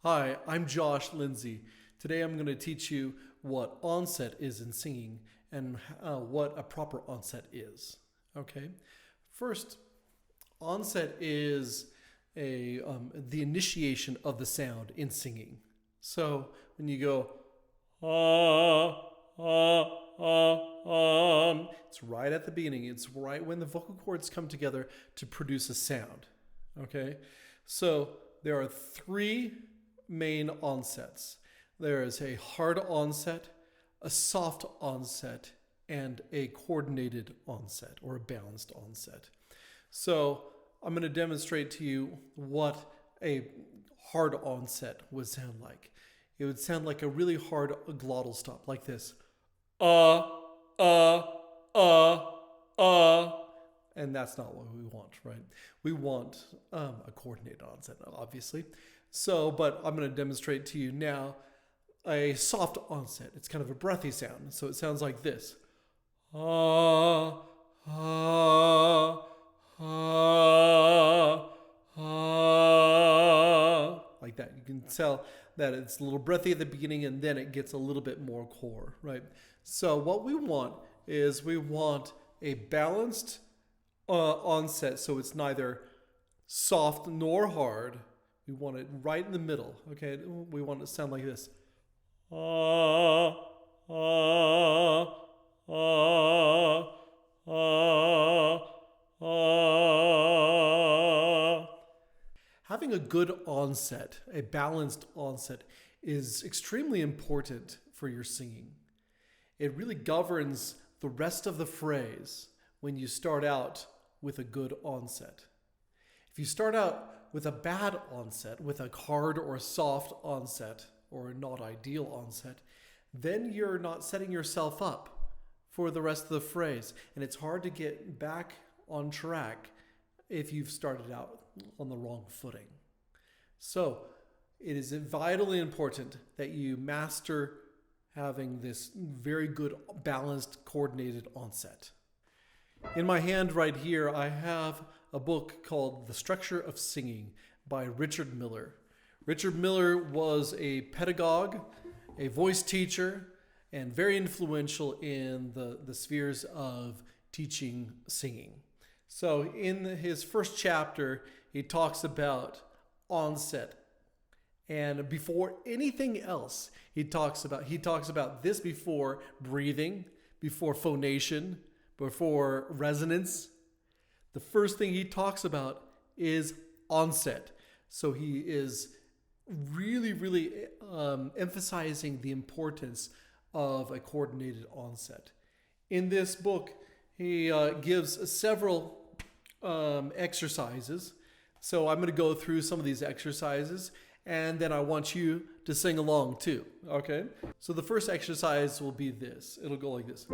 Hi, I'm Josh Lindsay. Today I'm going to teach you what onset is in singing and what a proper onset is. Okay, first, onset is the initiation of the sound in singing. So when you go it's right at the beginning. It's right when the vocal cords come together to produce a sound. Okay, so there are three main onsets. There is a hard onset, a soft onset, and a coordinated onset or a balanced onset. So I'm going to demonstrate to you what a hard onset would sound like. It would sound like a really hard glottal stop, like this. Uh, uh, uh, uh. And that's not what we want, right? We want a coordinated onset, obviously. So, but I'm going to demonstrate to you now a soft onset. It's kind of a breathy sound. So it sounds like this. Ah, ah, ah, ah. Like that. You can tell that it's a little breathy at the beginning and then it gets a little bit more core, right? So what we want is we want a balanced onset, so it's neither soft nor hard. We want it right in the middle. Okay, we want it to sound like this. Ah, ah, ah, ah, ah. Having a good onset, a balanced onset, is extremely important for your singing. It really governs the rest of the phrase when you start out with a good onset. If you start out with a bad onset, with a hard or soft onset, or a not ideal onset, then you're not setting yourself up for the rest of the phrase. And it's hard to get back on track if you've started out on the wrong footing. So it is vitally important that you master having this very good, balanced, coordinated onset. In my hand right here, I have a book called The Structure of Singing by Richard Miller. Richard Miller was a pedagogue, a voice teacher, and very influential in the spheres of teaching singing. So in his first chapter, he talks about onset. And before anything else, he talks about this before breathing, before phonation, before resonance. The first thing he talks about is onset. So he is really emphasizing the importance of a coordinated onset. In this book, he gives several exercises. So I'm going to go through some of these exercises, and then I want you to sing along too, okay? So the first exercise will be this. It'll go like this.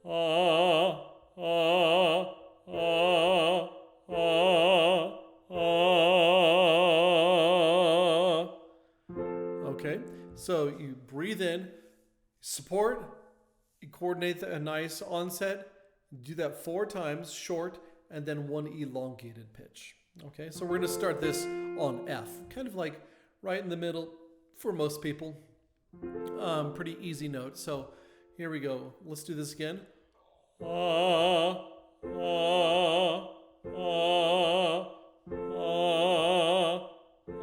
Ah, ah, ah, ah, ah. Okay, so you breathe in, support, you coordinate a nice onset, do that 4 times, short, and then 1 elongated pitch. Okay, so we're going to start this on F, kind of like right in the middle for most people. Pretty easy note. So here we go. Let's do this again. Ah, ah, ah, ah,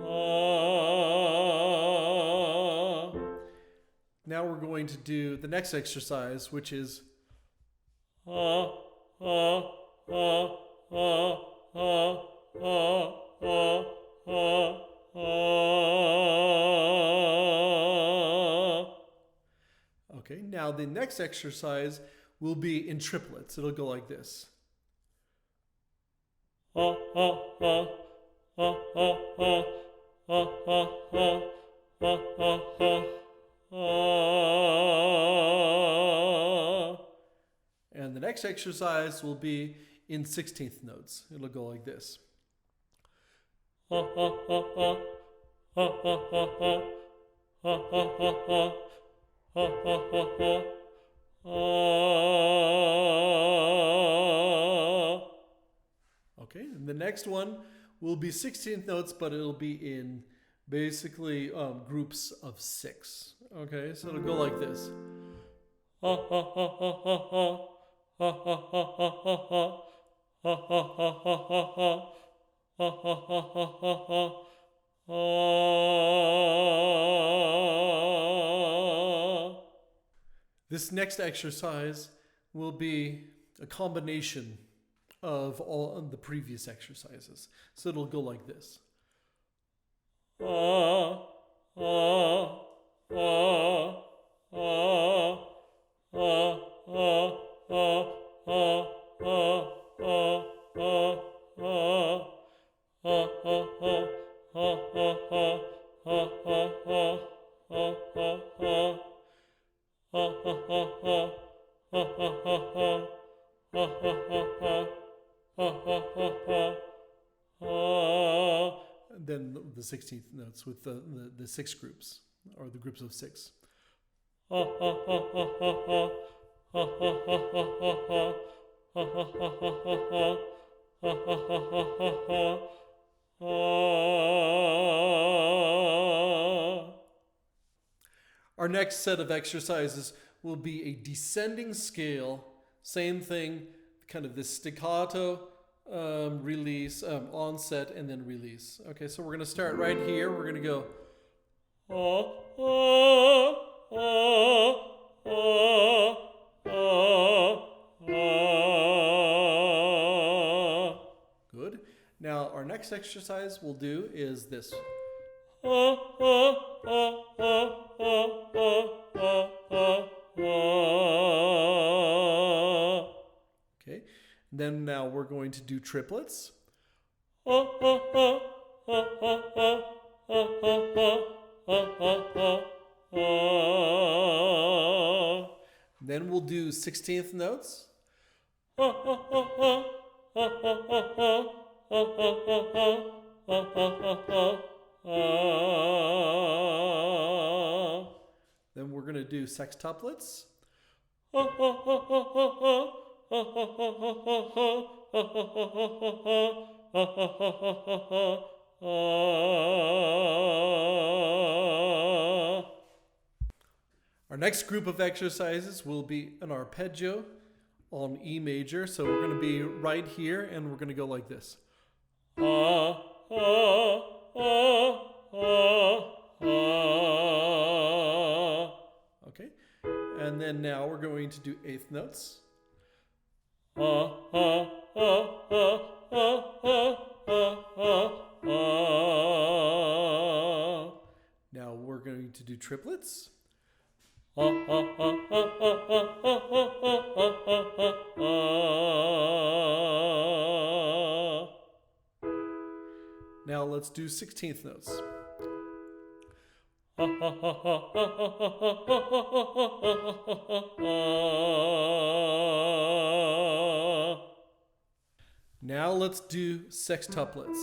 ah. Now we're going to do the next exercise, which is ah, ah, ah, ah, ah, ah, ah, ah, ah. Okay, now the next exercise will be in triplets. It'll go like this. Ah, ah, ah, ah, ah, ah, ah, ah, ah, ah, ah, ah. And the next exercise will be in 16th notes. It'll go like this. Ah, ah, ah, ah, ah, ah, ah, ah, ah, ah, ah, ah, ah, ah. Okay, and the next one will be 16th notes, but it'll be in basically groups of 6. Okay, so it'll go like this. This next exercise will be a combination of all of the previous exercises. So it'll go like this. Then the 16th notes with the 6 groups, or the groups of 6. Our next set of exercises will be a descending scale. Same thing, kind of this staccato, release, onset, and then release. Okay, so we're going to start right here. We're going to go. Good. Now, our next exercise we'll do is this. Okay, then now we're going to do triplets. Then we'll do 16th notes. Then we're going to do sextuplets. Our next group of exercises will be an arpeggio on E major. So we're going to be right here and we're going to go like this. Okay, and then now we're going to do 8th notes. Now we're going to do triplets. Now let's do 16th notes. Now let's do sextuplets.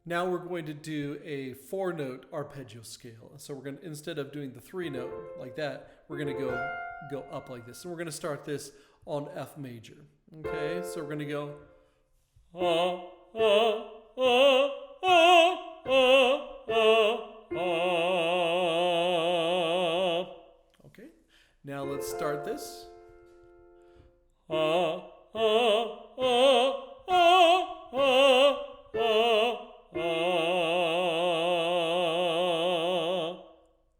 Now we're going to do a 4-note arpeggio scale. So we're going to, instead of doing the 3-note like that, we're going to go up like this. And we're going to start this on F major. Okay, so we're going to go. Okay, now let's start this.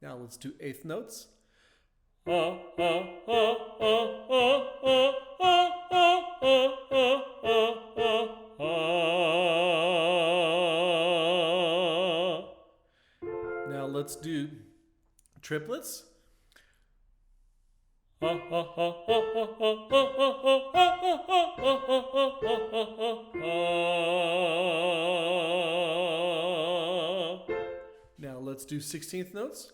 Now let's do 8th notes. Now let's do triplets. Now let's do 16th notes.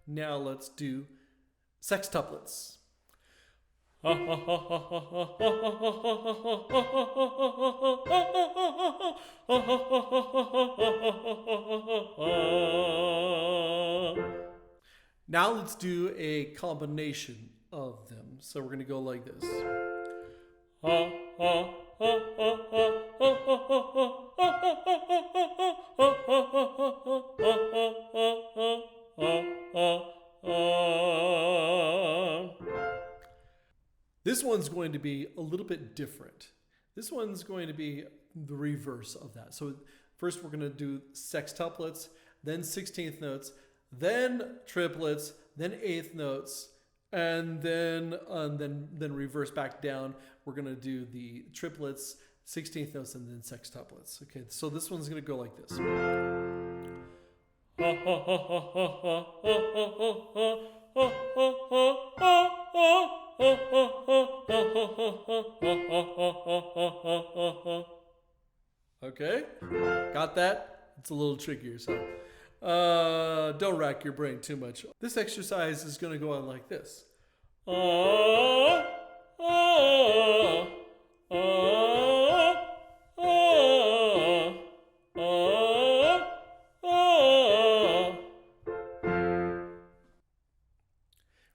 Now let's do sextuplets. Now let's do a combination of them. So we're going to go like this. This one's going to be a little bit different. This one's going to be the reverse of that. So first we're going to do sextuplets, then 16th notes, then triplets, then eighth notes, and then reverse back down. We're going to do the triplets, 16th notes, and then sextuplets. Okay, so this one's going to go like this. Okay, got that? It's a little trickier, so don't rack your brain too much. This exercise is going to go on like this.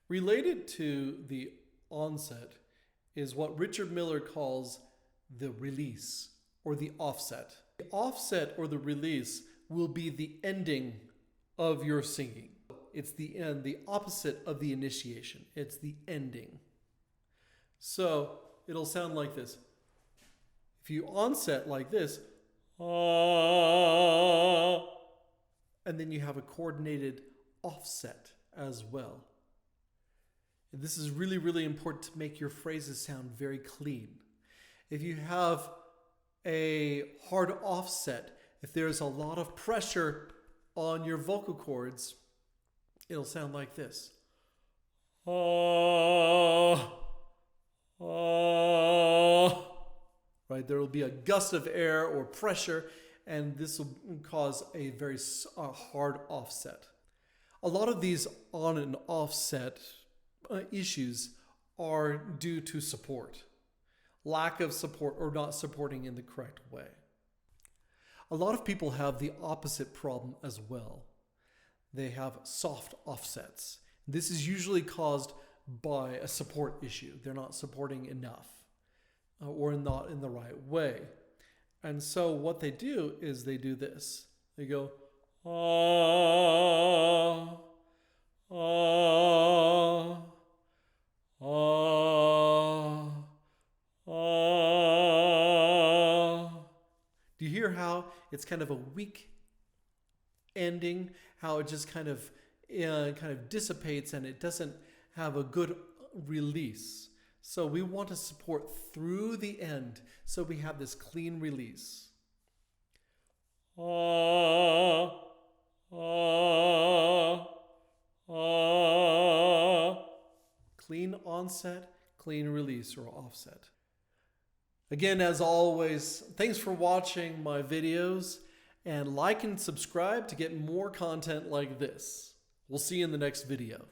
Related to the onset is what Richard Miller calls the release or the offset. The offset or the release will be the ending of your singing. It's the end, the opposite of the initiation. It's the ending. So it'll sound like this. If you onset like this, and then you have a coordinated offset as well. And this is really, really important to make your phrases sound very clean. If you have a hard offset, if there's a lot of pressure on your vocal cords, it'll sound like this. Right, there will be a gust of air or pressure, and this will cause a very hard offset. A lot of these on and offset issues are due to support, lack of support, or not supporting in the correct way. A lot of people have the opposite problem as well. They have soft offsets. This is usually caused by a support issue. They're not supporting enough or not in the right way. And so what they do is they do this. They go, ah, ah, ah, ah. Do you hear how it's kind of a weak ending? How it just kind of dissipates and it doesn't have a good release. So we want to support through the end so we have this clean release. Ah, ah, ah. Clean onset, clean release or offset. Again, as always, thanks for watching my videos, and like and subscribe to get more content like this. We'll see you in the next video.